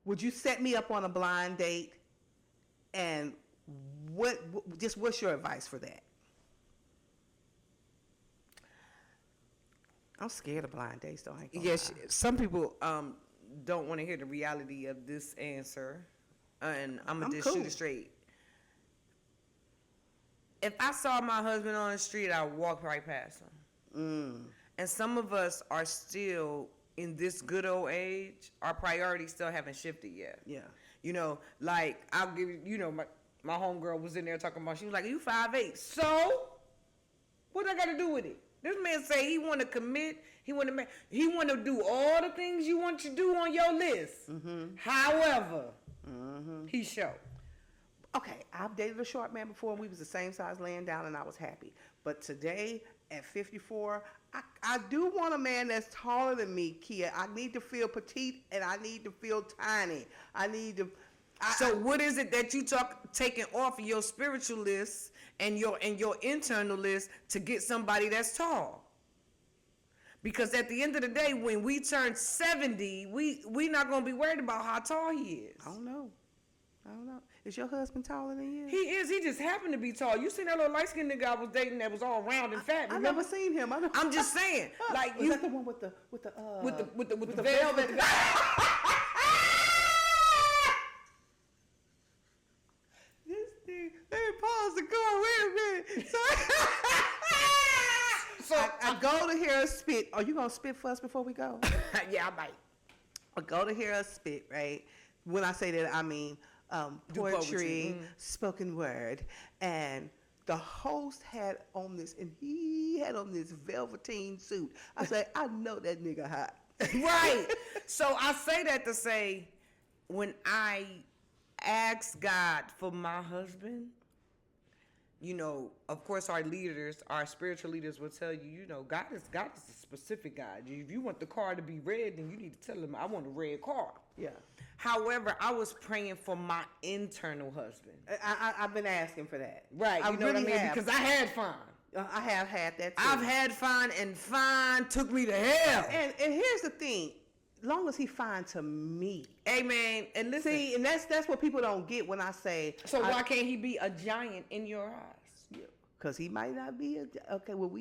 Would you set me up on a blind date? And what's your advice for that? I'm scared of blind dates, though. Yes, some people don't want to hear the reality of this answer, and I'm gonna just shoot it straight. If I saw my husband on the street, I'd walk right past him. And some of us are still in this good old age. Our priorities still haven't shifted yet. Yeah. Like I'll give you. My homegirl was in there talking about. She was like, "You 5'8". So what I got to do with it? This man say he want to commit. He want to do all the things you want to do on your list. Mm-hmm. However, he showed. Okay, I've dated a short man before, and we was the same size laying down, and I was happy. But today, at 54, I do want a man that's taller than me, Kia. I need to feel petite, and I need to feel tiny. So what is it that you taking off of your spiritual list and your internal list to get somebody that's tall? Because at the end of the day, when we turn 70, we not gonna be worried about how tall he is. I don't know. Is your husband taller than you? He is. He just happened to be tall. You seen that little light skinned nigga I was dating that was all round and fat? I never seen him. I'm just saying. Like was that the one with the velvet? This thing. Let me pause the car. Wait a minute. So I go to hear her spit. Are you gonna spit for us before we go? Yeah, I might. I go to hear her spit. Right. When I say that, I mean poetry, spoken word, and the host had on this, and he had on this velveteen suit. I say, I know that nigga hot. Right. So I say that to say, when I ask God for my husband, of course our leaders, our spiritual leaders will tell you, God is a specific God. If you want the car to be red, then you need to tell him, I want a red car. Yeah. However, I was praying for my internal husband. I've been asking for that. Right. You know what I mean? Because I had fun. I have had that too. I've had fun, and fun took me to hell. And here's the thing. Long as he fine to me. Amen. And listen. See, and that's what people don't get when I say. So why can't he be a giant in your eyes? Because he might not be okay. Well,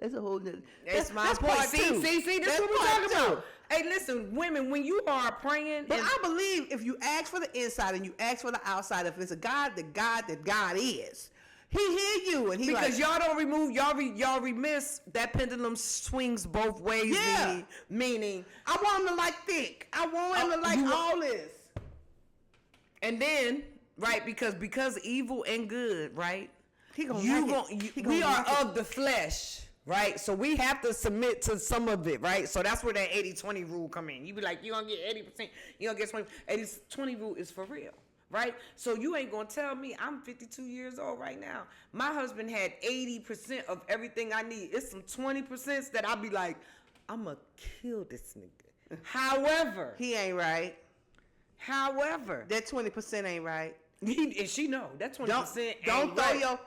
that's a whole nother. That's my point. See, this is what we're talking about. Hey, listen, women, when you are praying, but I believe if you ask for the inside and you ask for the outside, if it's a God that God is, He hear you, and because y'all don't remove y'all remiss that pendulum swings both ways. Yeah, meaning I want him to like thick. I want him to like all this. And then right because evil and good, right? We are of the flesh. right? So we have to submit to some of it, right? So that's where that 80-20 rule come in. You be like, you gonna get 80%, you gonna get 20. 80-20 rule is for real, right? So you ain't gonna tell me, I'm 52 years old right now. My husband had 80% of everything I need. It's some 20% that I'll be like, I'm gonna kill this nigga. However, He ain't right. That 20% ain't right. and she know that 20%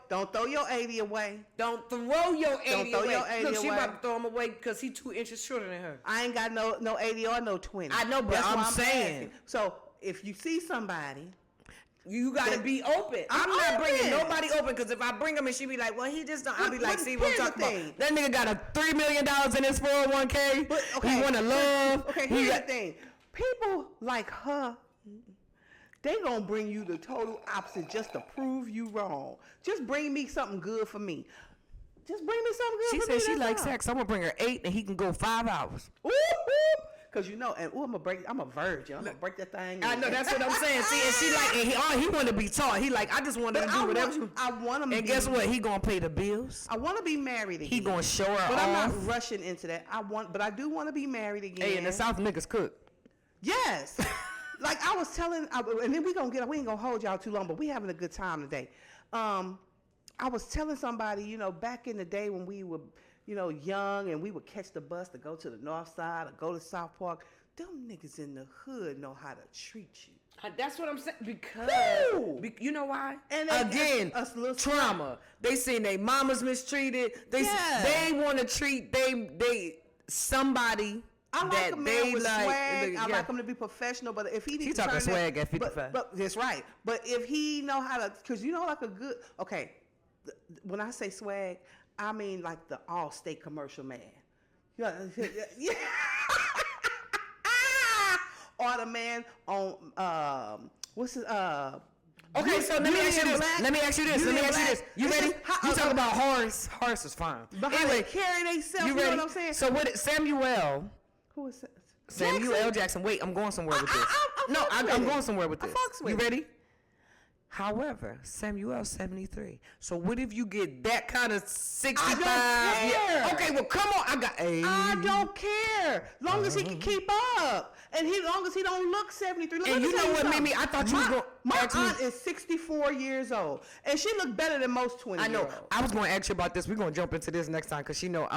Don't throw your 80 away. Don't throw your 80 throw away. your 80 Look, she away. about to throw him away because he 2 inches shorter than her. I ain't got no 80 or no 20. I know, but That's I'm why saying. asking. So if you see somebody, You gotta be open. I'm not open. bringing nobody open because if I bring him and she be like, well, he just don't. I'll be like, see what I'm here's the talking about. thing. That nigga got a $3 million in his 401k. But, He want to love. Okay, He here's got- the thing. People like her, they gonna bring you the total opposite just to prove you wrong. Just bring me something good for me. Just bring me something good She for me. said she that's likes all. sex. I'm gonna bring her 8 and he can go 5 hours. Ooh, cause you know, and I'm a virgin. I'm gonna break that thing. I know, that's what I'm saying. See, and she like, and he want to be taught. He like, I just want to But do whatever. I want him. And guess what? He gonna pay the bills. I want to be married again. He gonna show her But off. I'm not rushing into that. But I do want to be married again. Hey, in the South, niggas cook. Yes. Like I was telling, and then we ain't gonna hold y'all too long, but we having a good time today. I was telling somebody, you know, back in the day when we were, you know, young and we would catch the bus to go to the North Side or go to South Park. Them niggas in the hood know how to treat you. That's what I'm saying. Because Woo! you know why? And Again, us little trauma. They seen their mamas mistreated. They Yeah. they want to treat somebody I like that a man they with like. swag. Yeah. I like him to be professional, but if he needs She to talking turn swag that, at 55. But that's right. But if he know how to, because you know, like a good, okay, when I say swag, I mean like the All-State commercial man. Yeah. Or the man on what's his Okay, so let me ask you this. Let me ask you this. You ready? You talk about Horace. Horace is fine. But how they carry themselves, you know what I'm saying? So what? Samuel. Who is that? Samuel L. Jackson. Wait, I'm going somewhere with this. I'm going somewhere with this. You ready? However, Samuel 73. So what if you get that kind of 65? care. Okay, well come on. I don't care. Long as he can keep up. And long as he don't look 73. And you know what, Mimi? I thought you was going My ask me- aunt is 64 years old. And she look better than most 20 I know. year olds. I was going to ask you about this. We're going to jump into this next time because she know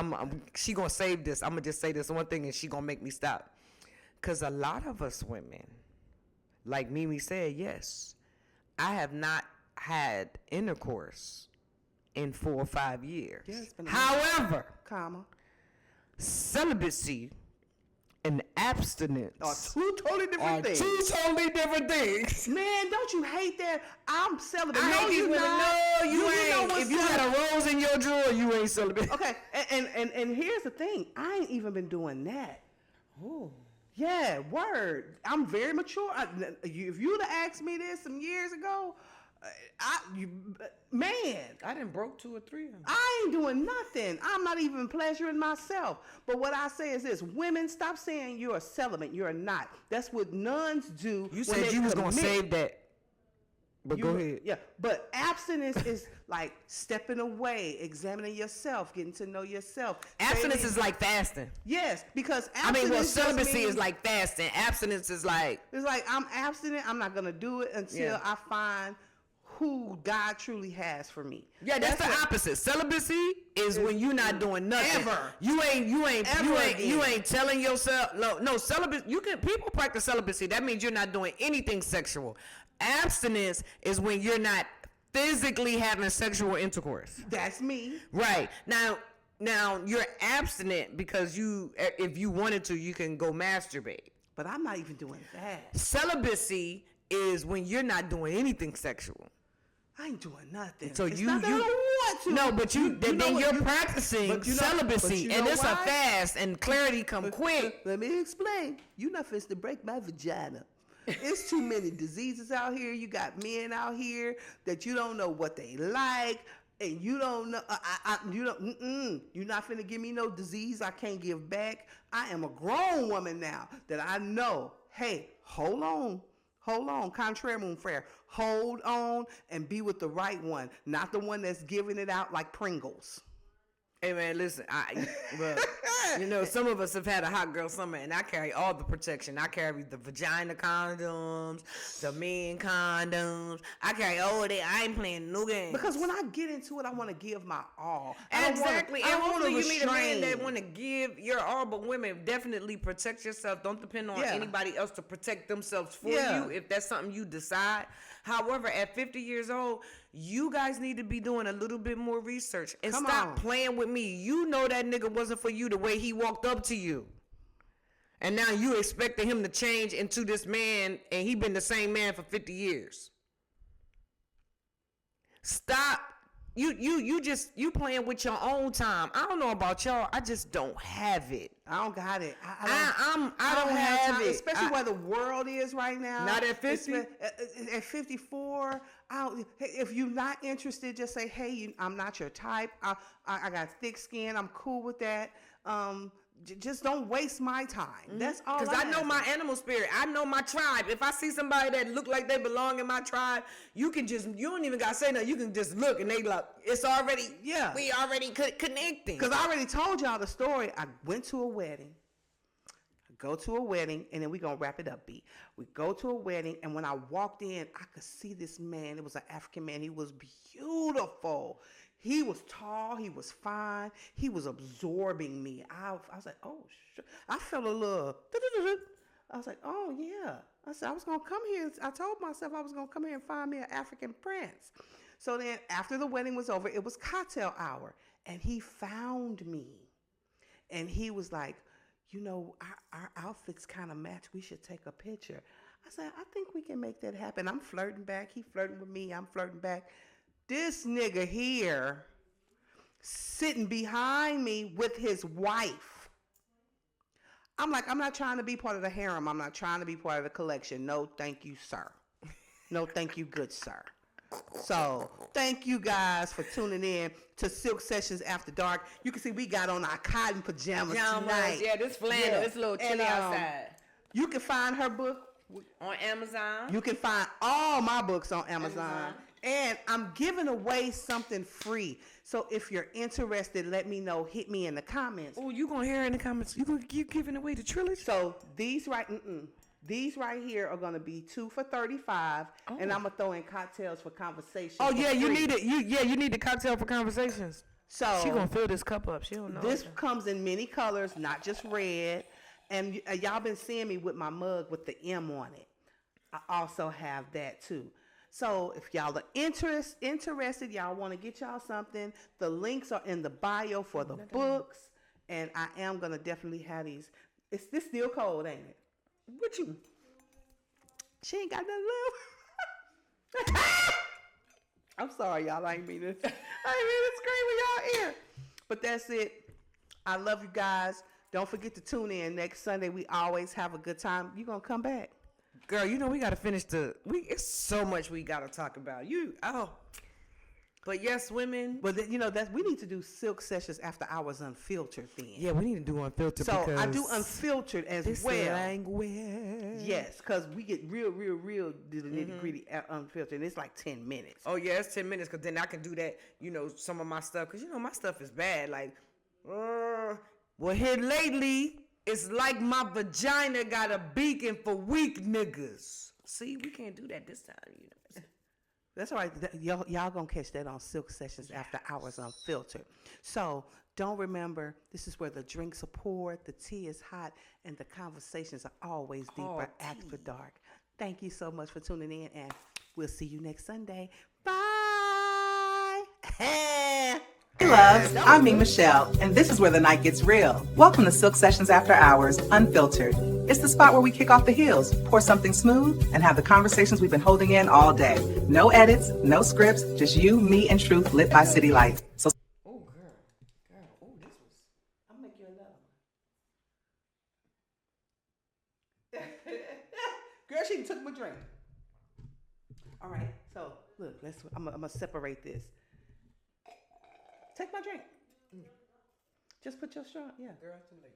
she going to save this. I'm going to just say this one thing and she going to make me stop. Because a lot of us women, like Mimi said, yes, I have not had intercourse in 4 or 5 years. Yeah, it's been a However, celibacy and abstinence Are two totally different things. two totally different things. Man, don't you hate that? I'm celibate. I hate these women. No, you ain't. know what's If you got a rose in your drawer, you ain't celibate. Okay, and here's the thing. I ain't even been doing that. Oh. Yeah, word. I'm very mature. If you'd have asked me this some years ago, man, I done broke 2 or 3 of them. I ain't doing nothing. I'm not even pleasuring myself. But what I say is this: women, stop saying you're a celibate. You're not. That's what nuns do. You when said they you was gonna commit. save that. But go ahead. Yeah, but abstinence is like stepping away, examining yourself, getting to know yourself. Abstinence Saving- is like fasting. yes, because I abstinence mean, well, just celibacy means- is like fasting. Abstinence is like it's like I'm abstinent. I'm not gonna do it until Yeah. I find who God truly has for me. yeah. That's the what- opposite. Celibacy is when you're not doing nothing. Ever. You Ever ain't telling yourself no celibacy. People practice celibacy. That means you're not doing anything sexual. Abstinence is when you're not physically having sexual intercourse. That's me. Right. Now you're abstinent because if you wanted to, you can go masturbate. But I'm not even doing that. Celibacy is when you're not doing anything sexual. I ain't doing nothing. So it's you not that I don't want to. No, but then know what? you're practicing but you know- celibacy, but you and know it's why? a fast, and clarity come quick. Let me explain. You're not finna to break my vagina. It's too many diseases out here. You got men out here that you don't know what they like, and you don't know. You're not finna give me no disease I can't give back. I am a grown woman now that I know. Hey, hold on. Contraire mon frere. Hold on and be with the right one, not the one that's giving it out like Pringles. Hey man, listen, some of us have had a hot girl summer, and I carry all the protection. I carry the vagina condoms, the men condoms. I carry all that. I ain't playing no games. Because when I get into it, I want to give my all. Exactly. I don't want to you meet a man that restrain. want to give your all, but women, definitely protect yourself. Don't depend on anybody else to protect themselves for you if that's something you decide. However, at 50 years old, you guys need to be doing a little bit more research and stop playing with me. You know that nigga wasn't for you the way he walked up to you. And now you expecting him to change into this man, and he been the same man for 50 years. Stop. You playing with your own time. I don't know about y'all. I just don't have it. I don't got it. I don't have time, it. especially where the world is right now. Not at 50. At 54, if you're not interested, just say, hey, I'm not your type. I got thick skin. I'm cool with that. Just don't waste my time. That's all. Because I know my animal spirit. I know my tribe. If I see somebody that look like they belong in my tribe, you don't even got to say nothing. You can just look and they like, it's already, we already connecting. Because I already told y'all the story. I went to a wedding. Go to a wedding, and then we're going to wrap it up, B. We go to a wedding, and when I walked in, I could see this man. It was an African man. He was beautiful. He was tall. He was fine. He was absorbing me. I was like, oh, shit. I felt a little, I was like, oh, yeah. I said, I was going to come here. I told myself I was going to come here and find me an African prince. So then after the wedding was over, it was cocktail hour, and he found me. And he was like, you know, our outfits kind of match. We should take a picture. I said, I think we can make that happen. I'm flirting back. He flirting with me. I'm flirting back. This nigga here sitting behind me with his wife. I'm like, I'm not trying to be part of the harem. I'm not trying to be part of the collection. No, thank you, sir. No, thank you, good sir. So thank you guys for tuning in to Silk Sessions After Dark. You can see we got on our cotton pajamas tonight. Yeah, this flannel. It's a little chilly outside. You can find her book on Amazon. You can find all my books on Amazon. And I'm giving away something free. So if you're interested, let me know. Hit me in the comments. Oh, you gonna hear in the comments? You giving away the trilogy? So these right here are gonna be 2 for $35, and I'm gonna throw in cocktails for conversation. Oh yeah, you need it. You need the cocktail for conversations. So she gonna fill this cup up. She don't know. This comes in many colors, not just red. And y'all been seeing me with my mug with the M on it. I also have that too. So if y'all are interested, y'all want to get y'all something, the links are in the bio for the books, and I am gonna definitely have these. It's this still cold, ain't it? What you? She ain't got nothing left. I'm sorry, y'all. I ain't mean to scream in y'all ear. But that's it. I love you guys. Don't forget to tune in next Sunday. We always have a good time. You gonna come back? Girl, you know we gotta finish it's so much we gotta talk about. But yes, women. But we need to do Silk Sessions After Hours Unfiltered then. Yeah, we need to do Unfiltered. So I do Unfiltered as well. Language. Yes, because we get real to the nitty gritty Unfiltered, and it's like 10 minutes. Oh yeah, it's 10 minutes, because then I can do that. Some of my stuff, because my stuff is bad. Like, well, here lately. It's like my vagina got a beacon for weak niggas. See, we can't do that this time. That's all right. Y'all gonna catch that on Silk Sessions After Hours Unfiltered. So remember, this is where the drinks are poured, the tea is hot, and the conversations are always deeper after dark. Thank you so much for tuning in, and we'll see you next Sunday. Bye. Hey loves, I'm me, Michelle, and this is where the night gets real. Welcome to Silk Sessions After Hours Unfiltered. It's the spot where we kick off the heels, pour something smooth, and have the conversations we've been holding in all day. No edits, no scripts, just you, me, and truth lit by city lights. So, this was. I'll make you another one. Girl, she took my drink. All right, so look, I'm gonna separate this. Take my drink. Just put your straw. Yeah. Girl, too late.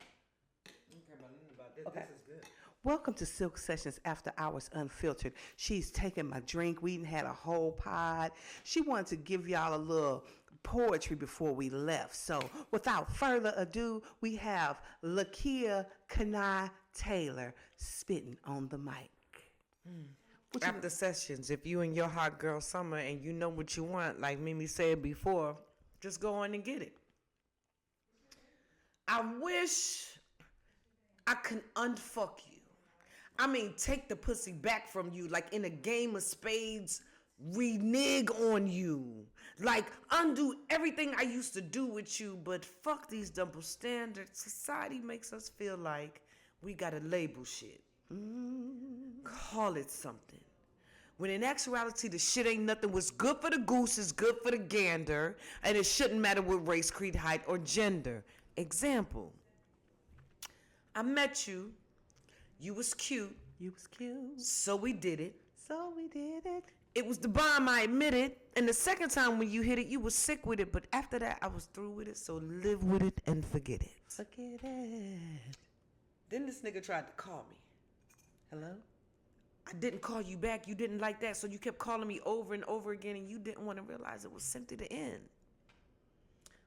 I don't care about nothing about this. Okay. This is good. Welcome to Silk Sessions After Hours Unfiltered. She's taking my drink. We had a whole pod. She wanted to give y'all a little poetry before we left. So without further ado, we have Lakia Kanei Taylor spitting on the mic. After sessions, if you in your hot girl summer and you know what you want, like Mimi said before, just go on and get it. I wish I can unfuck you. I mean, take the pussy back from you, like in a game of spades, renege on you. Like, undo everything I used to do with you, but fuck these double standards. Society makes us feel like we gotta label shit. Call it something. When in actuality, the shit ain't nothing. What's good for the goose is good for the gander, and it shouldn't matter what race, creed, height, or gender. Example. I met you. You was cute. You was cute. So we did it. So we did it. It was the bomb, I admit it. And the second time when you hit it, you was sick with it. But after that, I was through with it. So live with it and forget it. Forget it. Then this nigga tried to call me. Hello? I didn't call you back. You didn't like that. So you kept calling me over and over again. And you didn't want to realize it was simply the end.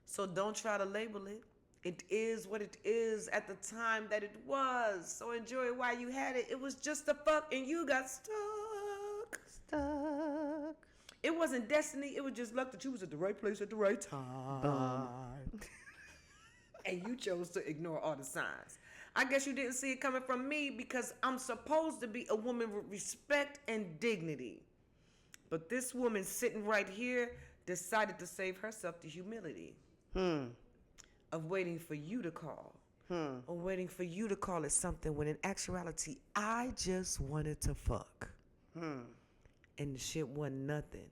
So don't try to label it. It is what it is at the time that it was. So enjoy it while you had it. It was just a fuck and you got stuck. Stuck. It wasn't destiny. It was just luck that you was at the right place at the right time. And you chose to ignore all the signs. I guess you didn't see it coming from me because I'm supposed to be a woman with respect and dignity. But this woman sitting right here decided to save herself the humility. Of waiting for you to call. Or waiting for you to call it something when in actuality, I just wanted to fuck. And the shit wasn't nothing.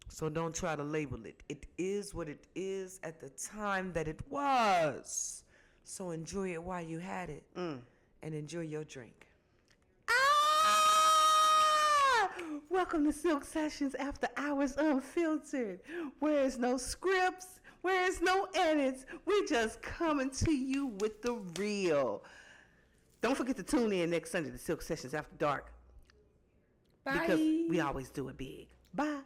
So don't try to label it. It is what it is at the time that it was. So enjoy it while you had it. And enjoy your drink. Welcome to Silk Sessions After Hours Unfiltered, where there's no scripts, where there's no edits. We just coming to you with the real. Don't forget to tune in next Sunday to Silk Sessions After Dark. Bye. Because we always do it big. Bye.